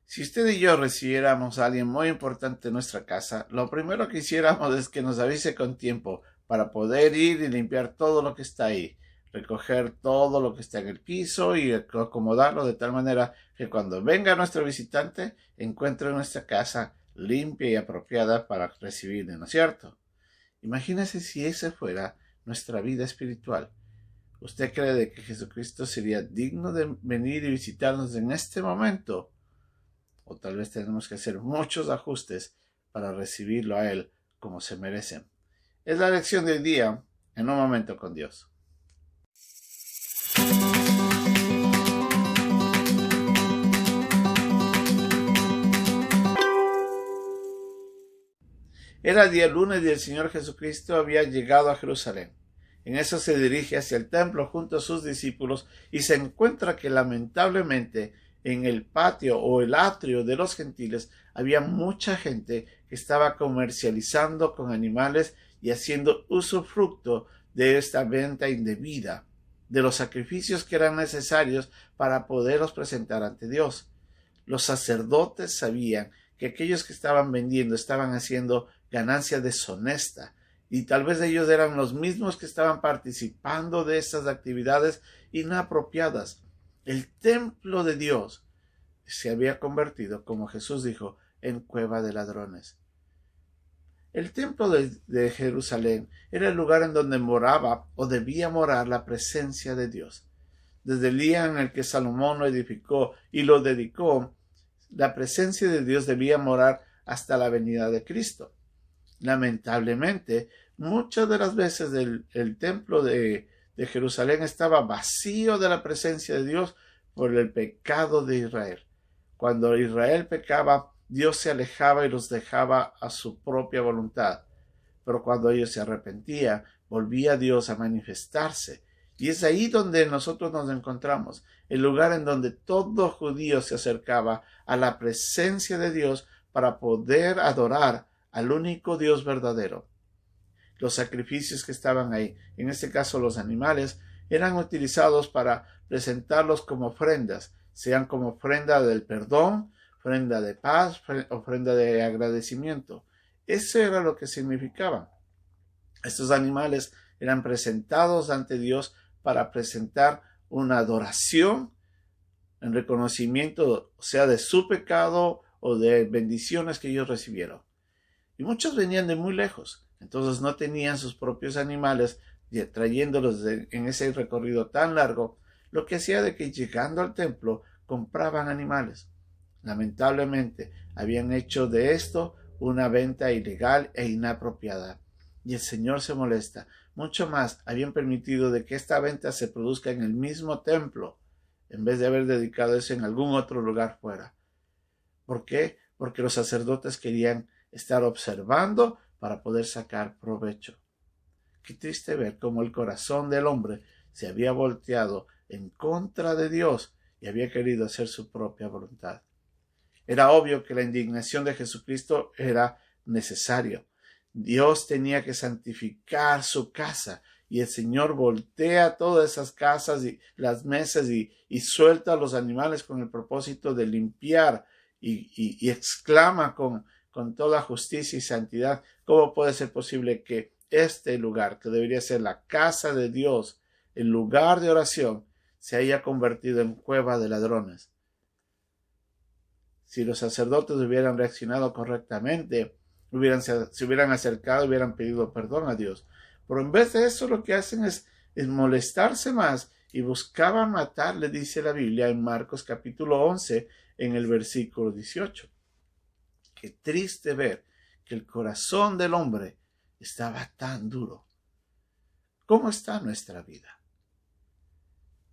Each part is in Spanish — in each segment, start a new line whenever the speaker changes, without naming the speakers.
Si usted y yo recibiéramos a alguien muy importante en nuestra casa, lo primero que hiciéramos es que nos avise con tiempo para poder ir y limpiar todo lo que está ahí, recoger todo lo que está en el piso y acomodarlo de tal manera que cuando venga nuestro visitante encuentre nuestra casa limpia y apropiada para recibirle, ¿no es cierto? Imagínese si esa fuera nuestra vida espiritual. ¿Usted cree de que Jesucristo sería digno de venir y visitarnos en este momento? O tal vez tenemos que hacer muchos ajustes para recibirlo a Él como se merecen. Es la lección del día en un momento con Dios. Era el día lunes y el Señor Jesucristo había llegado a Jerusalén. En eso se dirige hacia el templo junto a sus discípulos y se encuentra que lamentablemente en el patio o el atrio de los gentiles había mucha gente que estaba comercializando con animales y haciendo usufructo de esta venta indebida, de los sacrificios que eran necesarios para poderlos presentar ante Dios. Los sacerdotes sabían que aquellos que estaban vendiendo estaban haciendo ganancia deshonesta, y tal vez ellos eran los mismos que estaban participando de estas actividades inapropiadas. El templo de Dios se había convertido, como Jesús dijo, en cueva de ladrones. El templo de Jerusalén era el lugar en donde moraba o debía morar la presencia de Dios. Desde el día en el que Salomón lo edificó y lo dedicó, la presencia de Dios debía morar hasta la venida de Cristo. Lamentablemente, muchas de las veces el templo de Jerusalén estaba vacío de la presencia de Dios por el pecado de Israel. Cuando Israel pecaba, Dios se alejaba y los dejaba a su propia voluntad. Pero cuando ellos se arrepentían, volvía Dios a manifestarse. Y es ahí donde nosotros nos encontramos, el lugar en donde todo judío se acercaba a la presencia de Dios para poder adorar al único Dios verdadero. Los sacrificios que estaban ahí, en este caso los animales, eran utilizados para presentarlos como ofrendas, sean como ofrenda del perdón, ofrenda de paz, ofrenda de agradecimiento. Eso era lo que significaban. Estos animales eran presentados ante Dios para presentar una adoración en reconocimiento, sea de su pecado o de bendiciones que ellos recibieron. Y muchos venían de muy lejos, entonces no tenían sus propios animales, trayéndolos en ese recorrido tan largo, lo que hacía de que llegando al templo compraban animales. Lamentablemente habían hecho de esto una venta ilegal e inapropiada. Y el Señor se molesta. Mucho más, habían permitido de que esta venta se produzca en el mismo templo, en vez de haber dedicado eso en algún otro lugar fuera. ¿Por qué? Porque los sacerdotes querían estar observando para poder sacar provecho. Qué triste ver cómo el corazón del hombre se había volteado en contra de Dios y había querido hacer su propia voluntad. Era obvio que la indignación de Jesucristo era necesaria. Dios tenía que santificar su casa y el Señor voltea todas esas casas y las mesas y suelta a los animales con el propósito de limpiar y exclama con toda justicia y santidad: ¿cómo puede ser posible que este lugar, que debería ser la casa de Dios, el lugar de oración, se haya convertido en cueva de ladrones? Si los sacerdotes hubieran reaccionado correctamente, se hubieran acercado, hubieran pedido perdón a Dios. Pero en vez de eso, lo que hacen es molestarse más y buscaban matarle, dice la Biblia en Marcos capítulo 11, en el versículo 18. Qué triste ver que el corazón del hombre estaba tan duro. ¿Cómo está nuestra vida?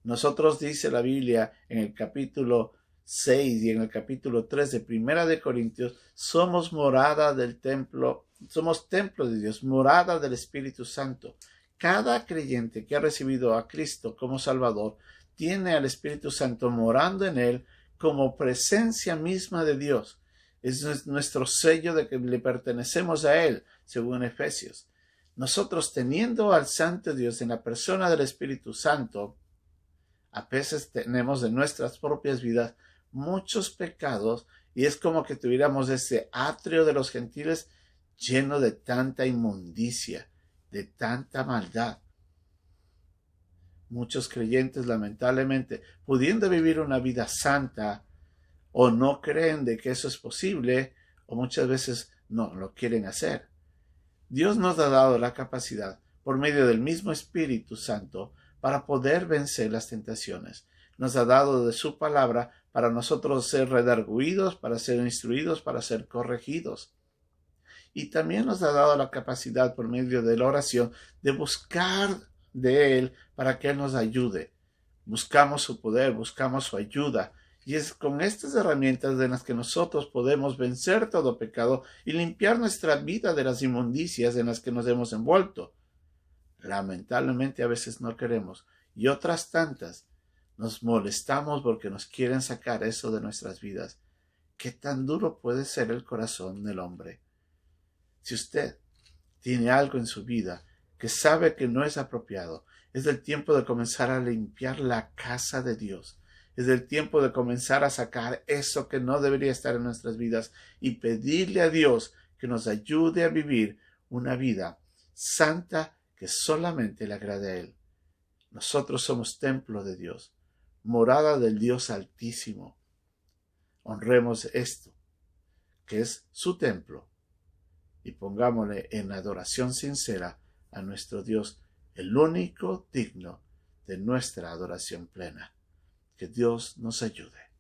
Nosotros, dice la Biblia en el capítulo 6 y en el capítulo 3 de Primera de Corintios, somos morada del templo, somos templo de Dios, morada del Espíritu Santo. Cada creyente que ha recibido a Cristo como Salvador tiene al Espíritu Santo morando en él como presencia misma de Dios. Es nuestro sello de que le pertenecemos a él, según Efesios. Nosotros, teniendo al Santo Dios en la persona del Espíritu Santo, a veces tenemos en nuestras propias vidas muchos pecados Y es como que tuviéramos ese atrio de los gentiles lleno de tanta inmundicia, de tanta maldad. Muchos creyentes, lamentablemente, pudiendo vivir una vida santa, o no creen de que eso es posible, o muchas veces no lo quieren hacer. Dios nos ha dado la capacidad, por medio del mismo Espíritu Santo, para poder vencer las tentaciones. Nos ha dado de su palabra para nosotros ser redarguidos, para ser instruidos, para ser corregidos. Y también nos ha dado la capacidad, por medio de la oración, de buscar de Él para que Él nos ayude. Buscamos su poder, buscamos su ayuda. Y es con estas herramientas en las que nosotros podemos vencer todo pecado y limpiar nuestra vida de las inmundicias en las que nos hemos envuelto. Lamentablemente a veces no queremos, y otras tantas nos molestamos porque nos quieren sacar eso de nuestras vidas. ¿Qué tan duro puede ser el corazón del hombre? Si usted tiene algo en su vida que sabe que no es apropiado, es el tiempo de comenzar a limpiar la casa de Dios. Es el tiempo de comenzar a sacar eso que no debería estar en nuestras vidas y pedirle a Dios que nos ayude a vivir una vida santa que solamente le agrade a Él. Nosotros somos templo de Dios, morada del Dios Altísimo. Honremos esto, que es su templo, y pongámosle en adoración sincera a nuestro Dios, el único digno de nuestra adoración plena. Que Dios nos ayude.